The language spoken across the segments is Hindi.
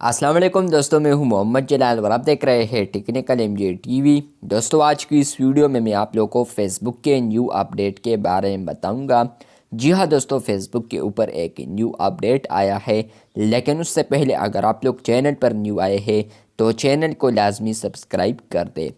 अस्सलाम वालेकुम दोस्तों, मैं हूं मोहम्मद जलाल और आप देख रहे हैं टेक्निकल एमजे टीवी। दोस्तों, आज की इस वीडियो में मैं आप लोगों को फेसबुक के न्यू अपडेट के बारे में बताऊंगा। जी हां दोस्तों, फेसबुक के ऊपर एक न्यू अपडेट आया है, लेकिन उससे पहले अगर आप लोग चैनल पर न्यू आए हैं तो चैनल को लाजमी सब्सक्राइब कर दे।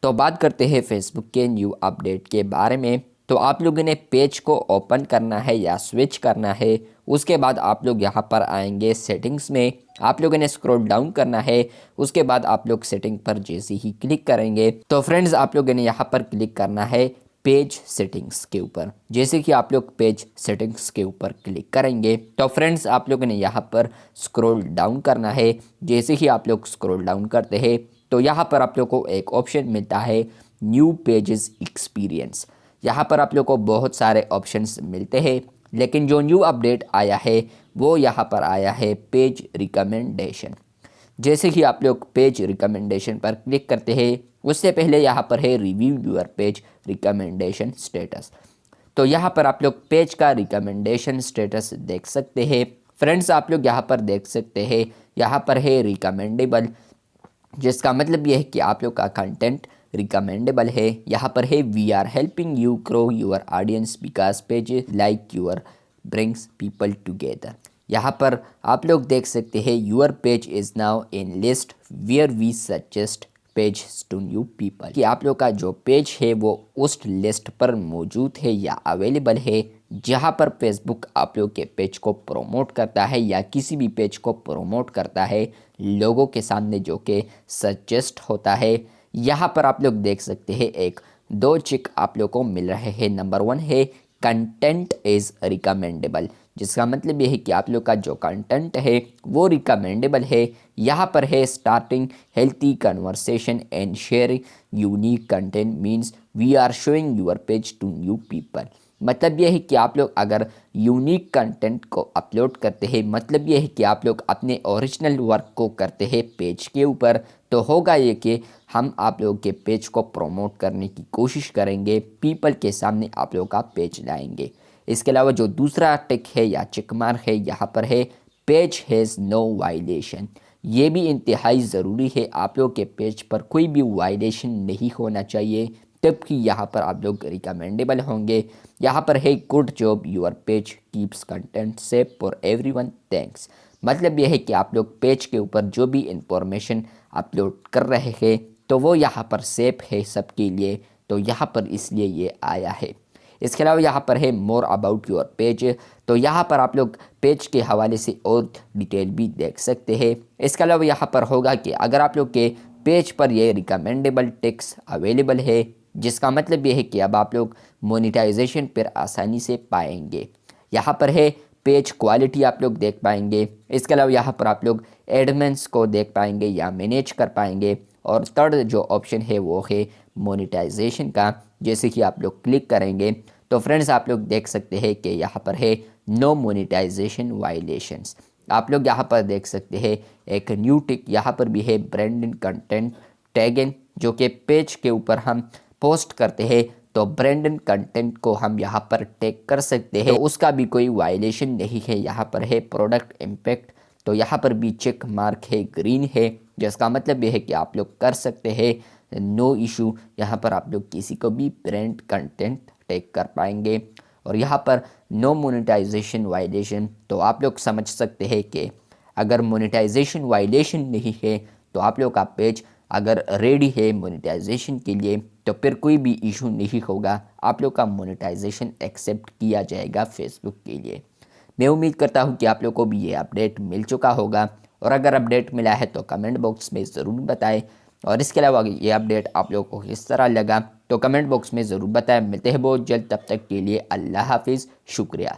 तो बात करते हैं फेसबुक के न्यू अपडेट के बारे में। तो आप लोगों ने पेज को ओपन करना है या स्विच करना है। उसके बाद आप लोग यहाँ पर आएंगे सेटिंग्स में, आप लोगों ने स्क्रॉल डाउन करना है। उसके बाद आप लोग सेटिंग पर जैसे ही क्लिक करेंगे तो फ्रेंड्स आप लोगों ने यहाँ पर क्लिक करना है पेज सेटिंग्स के ऊपर। जैसे कि आप लोग पेज सेटिंग्स के ऊपर क्लिक करेंगे तो फ्रेंड्स आप लोगों ने यहाँ पर स्क्रॉल डाउन करना है। जैसे ही आप लोग स्क्रॉल डाउन करते हैं तो यहाँ पर आप लोग को एक ऑप्शन मिलता है न्यू पेजेस एक्सपीरियंस। यहाँ पर आप लोग को बहुत सारे ऑप्शंस मिलते हैं, लेकिन जो न्यू अपडेट आया है वो यहाँ पर आया है पेज रिकमेंडेशन। जैसे कि आप लोग पेज रिकमेंडेशन पर क्लिक करते हैं उससे पहले यहाँ पर है review your page recommendation status. तो यहाँ पर आप लोग पेज का रिकमेंडेशन स्टेटस देख सकते हैं। फ्रेंड्स आप लोग यहाँ पर देख सकते हैं, यहाँ पर है रिकमेंडेबल, जिसका मतलब यह है कि आप लोग का कंटेंट रिकमेंडेबल है। यहाँ पर है we are helping you grow your audience because page like your brings people together. यहाँ पर आप लोग देख सकते हैं your page is now in list where we suggest page to new people, कि आप लोग का जो पेज है वो उस लिस्ट पर मौजूद है या अवेलेबल है जहाँ पर फेसबुक आप लोग के पेज को प्रोमोट करता है या किसी भी पेज को प्रोमोट करता है लोगों के सामने, जो कि सजेस्ट होता है। यहाँ पर आप लोग देख सकते हैं एक दो चिक आप लोग को मिल रहे हैं। नंबर 1 है कंटेंट इज़ रिकमेंडेबल, जिसका मतलब ये है कि आप लोग का जो कंटेंट है वो रिकमेंडेबल है। यहाँ पर है starting healthy conversation and sharing unique content means we are showing your page to new people. मतलब यह है कि आप लोग अगर यूनिक कंटेंट को अपलोड करते हैं, मतलब यह है कि आप लोग अपने ओरिजिनल वर्क को करते हैं पेज के ऊपर, तो होगा ये कि हम आप लोग के पेज को प्रमोट करने की कोशिश करेंगे, पीपल के सामने आप लोग का पेज लाएंगे। इसके अलावा जो दूसरा टिक है या चिक मार्क है, यहाँ पर है पेज हैज़ नो वायलेशन। ये भी इंतहाई ज़रूरी है, आप लोग के पेज पर कोई भी वायलेशन नहीं होना चाहिए, तबकि यहाँ पर आप लोग रिकमेंडेबल होंगे। यहाँ पर है good job your page keeps content safe for everyone thanks. मतलब यह है कि आप लोग पेज के ऊपर जो भी इंफॉर्मेशन अपलोड कर रहे हैं तो वो यहाँ पर सेफ है सबके लिए, तो यहाँ पर इसलिए ये आया है। इसके अलावा यहाँ पर है मोर अबाउट योर पेज, तो यहाँ पर आप लोग पेज के हवाले से और डिटेल भी देख सकते हैं। इसके अलावा यहाँ पर होगा कि अगर आप लोग के पेज पर ये रिकमेंडेबल टेक्स्ट अवेलेबल है, जिसका मतलब ये है कि अब आप लोग मोनेटाइजेशन पर आसानी से पाएंगे। यहाँ पर है पेज क्वालिटी आप लोग देख पाएंगे। इसके अलावा यहाँ पर आप लोग एडमिन्स को देख पाएंगे या मैनेज कर पाएंगे। और थर्ड जो ऑप्शन है वो है मोनेटाइजेशन का। जैसे कि आप लोग क्लिक करेंगे तो फ्रेंड्स आप लोग देख सकते हैं कि यहाँ पर है नो मोनेटाइजेशन वायलेशंस। आप लोग यहाँ पर देख सकते हैं एक न्यू टिक यहाँ पर भी है ब्रांडेड कंटेंट टैगिंग, जो कि पेज के ऊपर हम पोस्ट करते हैं तो ब्रांडेड कंटेंट को हम यहाँ पर टैग कर सकते हैं, तो उसका भी कोई वायलेशन नहीं है। यहाँ पर है प्रोडक्ट इम्पैक्ट, तो यहाँ पर भी चेक मार्क है ग्रीन है, जिसका मतलब यह है कि आप लोग कर सकते हैं, नो इशू। यहाँ पर आप लोग किसी को भी ब्रांड कंटेंट टैग कर पाएंगे। और यहाँ पर नो मोनेटाइजेशन वायलेशन, तो आप लोग समझ सकते हैं कि अगर मोनेटाइजेशन वायलेशन नहीं है तो आप लोग का पेज अगर रेडी है मोनेटाइजेशन के लिए तो फिर कोई भी इशू नहीं होगा, आप लोग का मोनेटाइजेशन एक्सेप्ट किया जाएगा फेसबुक के लिए। मैं उम्मीद करता हूँ कि आप लोग को भी ये अपडेट मिल चुका होगा, और अगर अपडेट मिला है तो कमेंट बॉक्स में ज़रूर बताएं। और इसके अलावा ये अपडेट आप लोग को किस तरह लगा तो कमेंट बॉक्स में ज़रूर बताएं। मिलते हैं बहुत जल्द, तब तक के लिए अल्लाह हाफिज़, शुक्रिया।